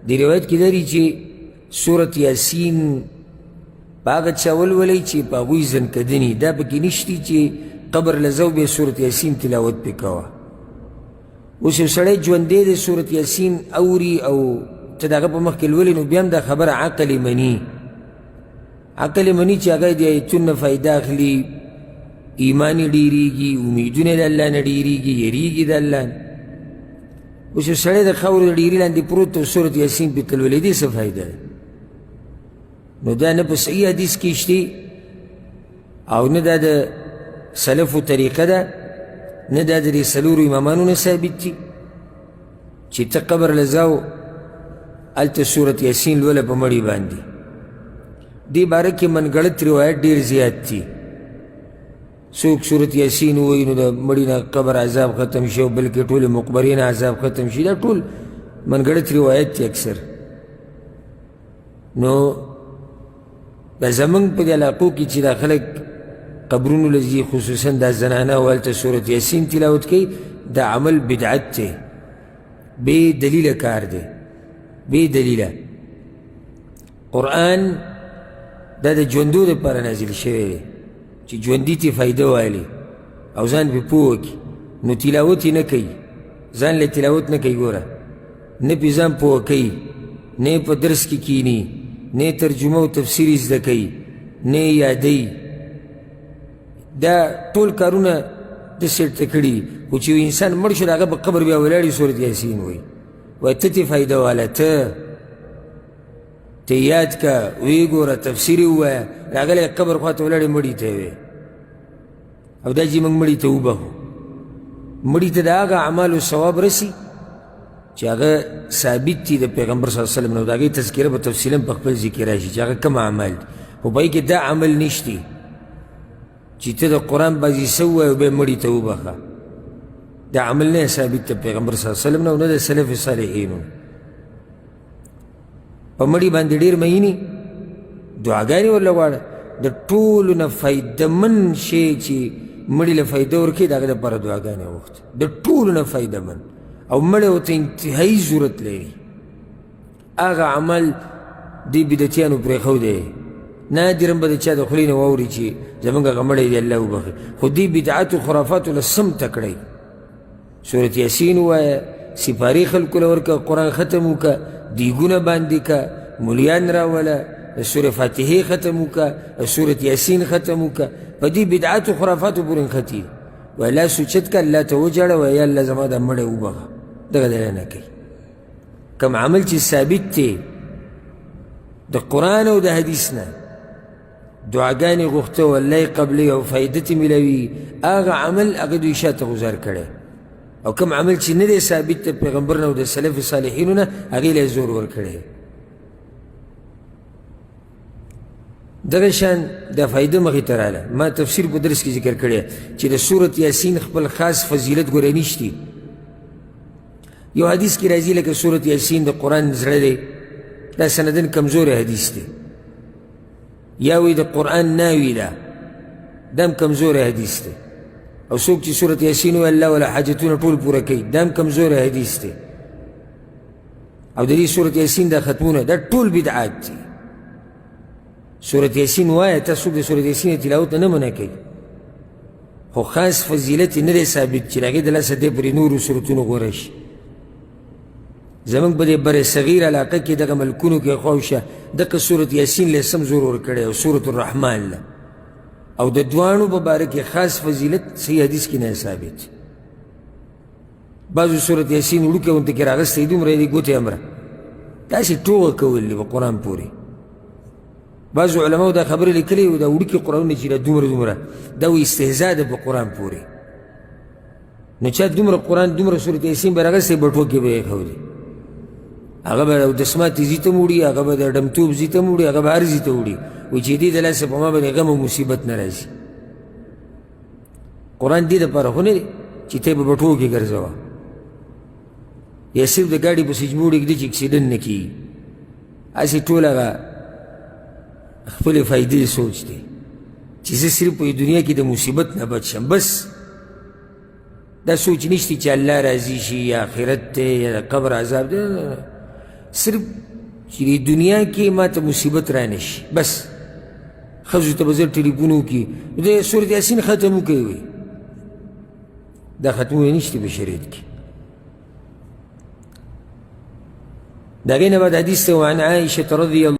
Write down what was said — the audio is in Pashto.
دی روایت کی داری چی سورت یاسین باغت چاول ولی چی پا غوی زن کدنی دا پکی نشتی چی قبر لزو بے سورت یاسین تلاوت پی کوا اوس یو سړی ژوندی دی سورت یاسین اوري او ته د هغه په مخکې لولي نو بیا هم دا خبره عقل مني عقل مني چې هغه د ایتونو نه فایده اخلي ایمان یې ډېرېږي امیدونه د الله نه ډېرېږي یېرېږي د الله نه اوس یو سړی د خاورو د ډېري لاندې پروت او سورت یاسین پې تلولی دې څه فایده ده نو دا نه په صحیح حدیث کې شته او نه دا د سلفو طریقه ده نه دا د دې څلورو امامانو نه ثابت دي چې ته قبر لزاو هلته سورت یاسین لوله په مړي باندې دې باره کې منګړت روایت ډېر زیات دي څوک سورت یاسین ووایي نو د مړي نه قبر عذاب ختم شي او بلکې ټولې مقبرې نه عذاب ختم شي دا ټول منګړت روایت دی اکثر نو دا زمونږ په دې علاقو کې چې دا خلک قبرونو لذي خصوصا دا زنانه والته سورت یاسین تلاوت کوي دا عمل بدعت دی بې دلیله کار دی بې دلیله قرآن دا د ژوندو دپاره نازل شوی دی چې ژوندي ته فایده وایلي او ځان پې پوه کړي نو تلاوت یې نه کوي ځان له تلاوت نه کوي ګوره نه پې ځان پوه کوي نه په درس کې کیني نه ترجمه او تفسیر یې زده کوي نه یې یادوي دا ټول کارونه داسې ورته کړي خو چې یو انسان مړ شو د هغه په قبر بیا ولاړي سورت یاسین وایي وایي ته ترې فایده واله ته یاد که ویې ګوره تفسیر یې ووایه راغلی قبر خواته ولاړې مړي ته یې وایي او دا چې موږ مړي ته وبخو مړي ته د هغه اعمالو ثواب رسي چې هغه ثابت دي د پیغمبر صلی الله علیه وسلم نو د هغې تذکره به تفصیلا په خپل ذکر راشي چې هغه کوم اعمال دي خو په هغې کې دا عمل نشتی چې ته د قرآن بعضې څه ووایې او بیا مړي ته وبخه دا عمل نه ثابت د پیغمبر صلی الله علیه وسلم نه او نه د سلف صالحینو په مړي باندې ډېر مینې دعاګانې ورله غواړه د ټولو نه فایدهمن شی چې مړي له فایده ورکوي د هغه دپاره دعاګانې وغوښته د ټولو نه فایدهمن او مړی ورته انتهایي ضرورت لري هغه عمل دې بدعتیانو پرېښودی نادرا به د چا د خولې نه واوري چې زموږ هغه مړی دی الله وبخي خو دې بدعاتو خرافاتو له سمته کړئ سورت یاسین ووایه سپارې خلکو له ورکه قرآن ختم وکړه دیګونه باندې که مولیان راوله د سورې فاتحې ختم وکړه د سورت یاسین ختم وکړه په دې بدعاتو خرافاتو پورې نښتي وایي لاس اوچت که الله ته وجاړه وایي یا الله زما دا مړی وبخه دغه دله نه کوي کوم عمل چې ثابت دی د قرآن او د حدیث نه دعاګانې غوښته او الله یې قبلوي او فایده ترې میلاوي هغه عمل هغه دوی شاته غذار کړی او کوم عمل چې نه دی ثابت د پیغمبر نه او د سلف صالحینو نه هغې له یې زور ورکړی دغه شان دا فایده مخې ته راله ما تفسیر په درس کې ذکر کړی چې د سورت یاسین خپل خاص فضیلت ګوره نشتی یو حدیث کې راځي لکه سورت یاسین د قرآن زړه دی دا سندن کمزوری حدیث دی یا وی د قرآن ناوی ده دا هم کمزوری حدیث دی او څوک چې سورت یاسین وایي الله ولا حاجتونه ټول پوره کوي دا هم کمزوری حدیث دی او د دې سورت یاسین دا ختمونه دا ټول بدعات دي سورت یاسین وایه تا څوک د سورت یاسین تلاوت نه منع کوي خو خاص فضیلت یې نه دی ثابت چې د هغې د لاسه دی پرې نورو سورتونو غوره شي زمونږ په دې بر صغیر علاقه کې دغه ملکونو کې خواوشه دغه سورت یاسین له سم زور ورکړی او سورت الرحمن له او د دواړو په باره کې خاص فضیلت صحیح حدیث کې نه ثابت بعضو سورت یاسین وړوکی غونته کې راغستی دومره یې ګوتې امره داسې ټوغه کول دي په قرآن پورې بعضو علماو دا خبرې لیکلې دا وړوکي قرآنونه چې دا دومره دا و استهزا ده په قرآن پورې نو چا دومره قرآن دومره سورت یاسین به راغستی بټوه کې به یې ښودي هغه به دسمات زی ته وړي هغه به د ډمتوب زی ته وړي هغه به هر زی ته وړي وایي چې دې د لاسه په ما باندې غم او مصیبت نه راځي قرآن دې دپاره خو نه دی چې ته یې په بټوو کې ګرځوه یا صرف د ګاډي پسې جموړ ږدي چې اکسیډنټ نه کېږي هسې ټول هغه خپلې فایدې سوچ دی چې زه صرف په دنیا کې د مصیبت نه بچ شم بس دا سوچ نشتی چې الله راضي شي یا آخرت دی یا قبر عذاب دی صرف چې د دنیا کې ما ته مصیبت را نشي بس ښځو ته به زه ټلیفون وکړي د سورت یاسین ختم وکړئ وایي دا ختموی نشته په شریعت کې د هغې نه بعد حدیث ته وعن عائشة رضی